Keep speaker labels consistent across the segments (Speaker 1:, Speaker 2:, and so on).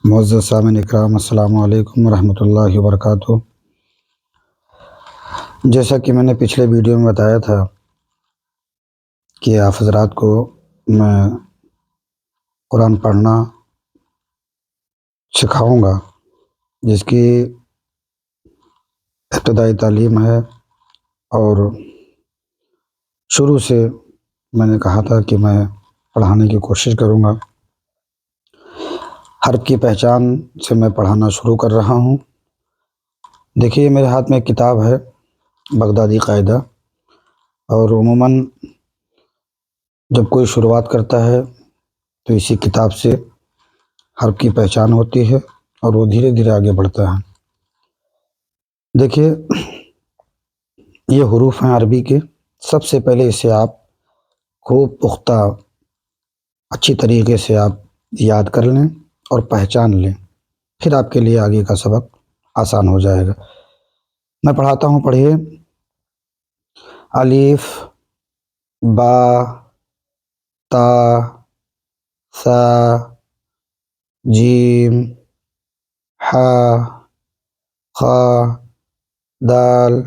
Speaker 1: معزز سامعین اکرام، السلام علیکم ورحمۃ اللہ وبرکاتہ۔ جیسا کہ میں نے پچھلے ویڈیو میں بتایا تھا کہ آپ حضرات کو میں قرآن پڑھنا سکھاؤں گا، جس کی ابتدائی تعلیم ہے، اور شروع سے میں نے کہا تھا کہ میں پڑھانے کی کوشش کروں گا۔ حرف کی پہچان سے میں پڑھانا شروع کر رہا ہوں۔ دیکھیے، میرے ہاتھ میں ایک کتاب ہے، بغدادی قاعدہ، اور عموماً جب کوئی شروعات کرتا ہے تو اسی کتاب سے حرف کی پہچان ہوتی ہے اور وہ دھیرے دھیرے آگے بڑھتا ہے۔ دیکھیے، یہ حروف ہیں عربی کے۔ سب سے پہلے اسے آپ خوب پختہ اچھی طریقے سے آپ یاد کر لیں اور پہچان لیں، پھر آپ کے لیے آگے کا سبق آسان ہو جائے گا۔ میں پڑھاتا ہوں، پڑھیے۔ الف، با، تا، ثا، جیم، حا، خا، دال،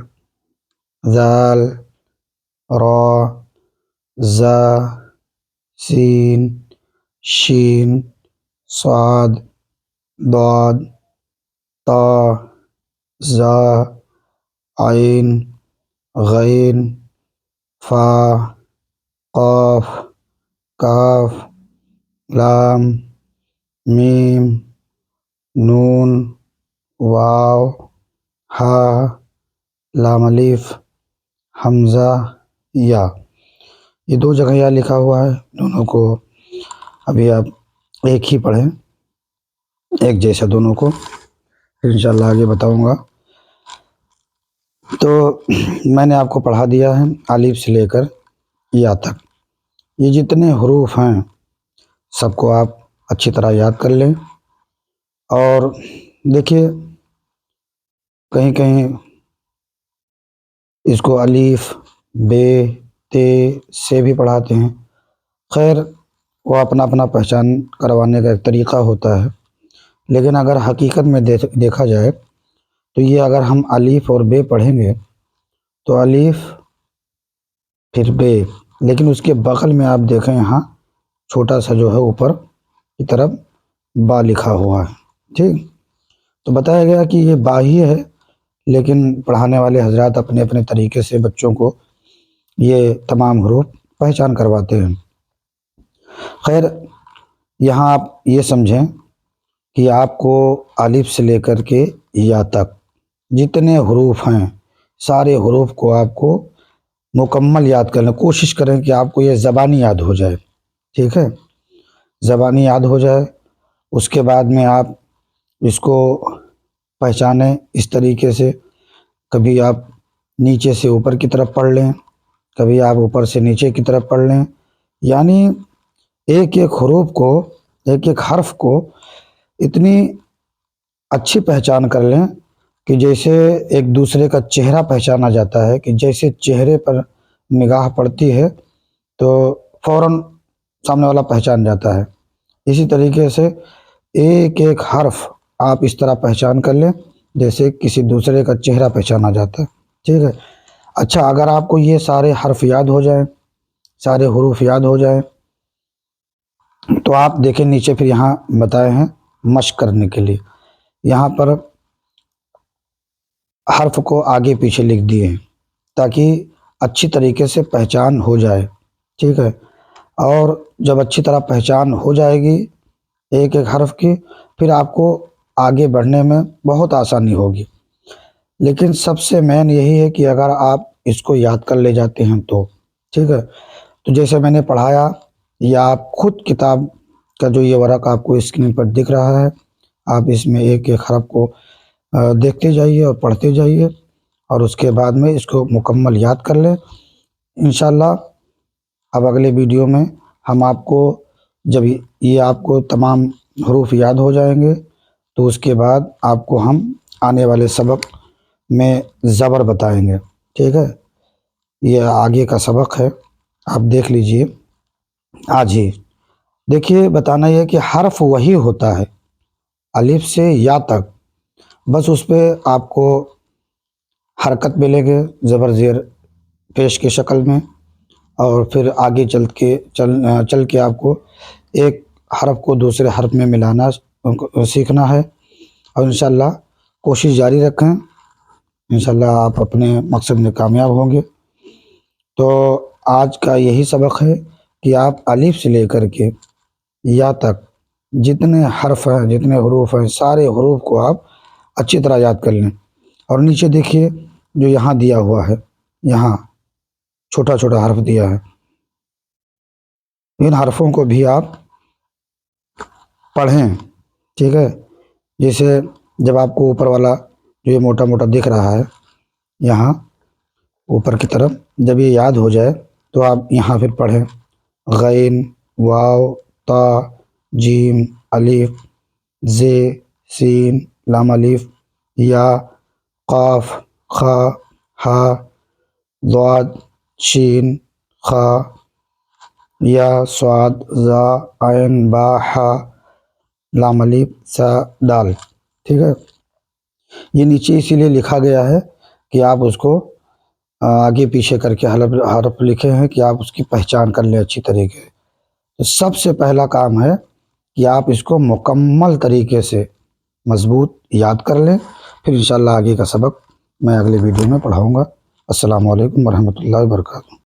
Speaker 1: ذال، را، زا، سین، شین، صاد، ضاد، طا، ظا، عین، غین، فا، قاف، کاف، لام، میم، نون، واو، ہا، لام الف، حمزہ، یا۔ یہ دو جگہ یا لکھا ہوا ہے، دونوں کو ابھی آپ ایک ہی پڑھیں، ایک جیسا دونوں کو، پھر انشاءاللہ آگے بتاؤں گا۔ تو میں نے آپ کو پڑھا دیا ہے الف سے لے کر یا تک۔ یہ جتنے حروف ہیں سب کو آپ اچھی طرح یاد کر لیں، اور دیکھیے کہیں کہیں اس کو الف، بے، تے سے بھی پڑھاتے ہیں۔ خیر، وہ اپنا اپنا پہچان کروانے کا ایک طریقہ ہوتا ہے، لیکن اگر حقیقت میں دیکھا جائے تو یہ اگر ہم الف اور بے پڑھیں گے تو الف پھر بے، لیکن اس کے بغل میں آپ دیکھیں یہاں چھوٹا سا جو ہے اوپر کی طرف با لکھا ہوا ہے، ٹھیک؟ تو بتایا گیا کہ یہ با ہی ہے، لیکن پڑھانے والے حضرات اپنے اپنے طریقے سے بچوں کو یہ تمام حروف پہچان کرواتے ہیں۔ خیر، یہاں آپ یہ سمجھیں کہ آپ کو الف سے لے کر کے یا تک جتنے حروف ہیں سارے حروف کو آپ کو مکمل یاد کرنا، کوشش کریں کہ آپ کو یہ زبانی یاد ہو جائے، ٹھیک ہے؟ زبانی یاد ہو جائے، اس کے بعد میں آپ اس کو پہچانیں اس طریقے سے، کبھی آپ نیچے سے اوپر کی طرف پڑھ لیں، کبھی آپ اوپر سے نیچے کی طرف پڑھ لیں، یعنی ایک ایک حروف کو، ایک ایک حرف کو اتنی اچھی پہچان کر لیں کہ جیسے ایک دوسرے کا چہرہ پہچانا جاتا ہے، کہ جیسے چہرے پر نگاہ پڑتی ہے تو فوراً سامنے والا پہچان جاتا ہے۔ اسی طریقے سے ایک ایک حرف آپ اس طرح پہچان کر لیں جیسے کسی دوسرے کا چہرہ پہچانا جاتا ہے، ٹھیک ہے؟ اچھا، اگر آپ کو یہ سارے حرف یاد ہو جائیں، سارے حروف یاد ہو جائیں، تو آپ دیکھیں نیچے پھر یہاں بتائے ہیں مشق کرنے کے لیے، یہاں پر حرف کو آگے پیچھے لکھ دیے ہیں تاکہ اچھی طریقے سے پہچان ہو جائے، ٹھیک ہے؟ اور جب اچھی طرح پہچان ہو جائے گی ایک ایک حرف کی، پھر آپ کو آگے بڑھنے میں بہت آسانی ہوگی۔ لیکن سب سے مین یہی ہے کہ اگر آپ اس کو یاد کر لے جاتے ہیں تو ٹھیک ہے۔ تو جیسے میں نے پڑھایا، یا آپ خود کتاب کا جو یہ ورق آپ کو اسکرین پر دکھ رہا ہے، آپ اس میں ایک ایک حرف کو دیکھتے جائیے اور پڑھتے جائیے، اور اس کے بعد میں اس کو مکمل یاد کر لیں انشاءاللہ۔ اب اگلے ویڈیو میں ہم آپ کو، جب یہ آپ کو تمام حروف یاد ہو جائیں گے تو اس کے بعد آپ کو ہم آنے والے سبق میں زبر بتائیں گے، ٹھیک ہے؟ یہ آگے کا سبق ہے، آپ دیکھ لیجئے آج ہی۔ دیکھیے، بتانا یہ کہ حرف وہی ہوتا ہے الف سے یا تک بس اس پہ آپ کو حرکت ملے گے زبر زیر پیش کی شکل میں، اور پھر آگے چل کے آپ کو ایک حرف کو دوسرے حرف میں ملانا سیکھنا ہے، اور انشاءاللہ کوشش جاری رکھیں، انشاءاللہ آپ اپنے مقصد میں کامیاب ہوں گے۔ تو آج کا یہی سبق ہے کہ آپ الف سے لے کر کے یا تک جتنے حرف ہیں، جتنے حروف ہیں، سارے حروف کو آپ اچھی طرح یاد کر لیں۔ اور نیچے دیکھیے جو یہاں دیا ہوا ہے، یہاں چھوٹا چھوٹا حرف دیا ہے، ان حرفوں کو بھی آپ پڑھیں، ٹھیک ہے؟ جیسے جب آپ کو اوپر والا جو یہ موٹا موٹا دکھ رہا ہے یہاں اوپر کی طرف، جب یہ یاد ہو جائے تو آپ یہاں پھر پڑھیں غین، واو، تا، جیم، الف، ز، سین، لام الف، یا، قاف، خا، ہا، ضاد، شین، خا، یا، صاد، زا، عین، با، حا، لام الف، سا، دال، ٹھیک ہے؟ یہ نیچے اسی لیے لکھا گیا ہے کہ آپ اس کو آگے پیچھے کر کے حرف لکھے ہیں کہ آپ اس کی پہچان کر لیں اچھی طریقے۔ تو سب سے پہلا کام ہے کہ آپ اس کو مکمل طریقے سے مضبوط یاد کر لیں، پھر انشاءاللہ آگے کا سبق میں اگلے ویڈیو میں پڑھاؤں گا۔ السلام علیکم ورحمۃ اللہ وبرکاتہ۔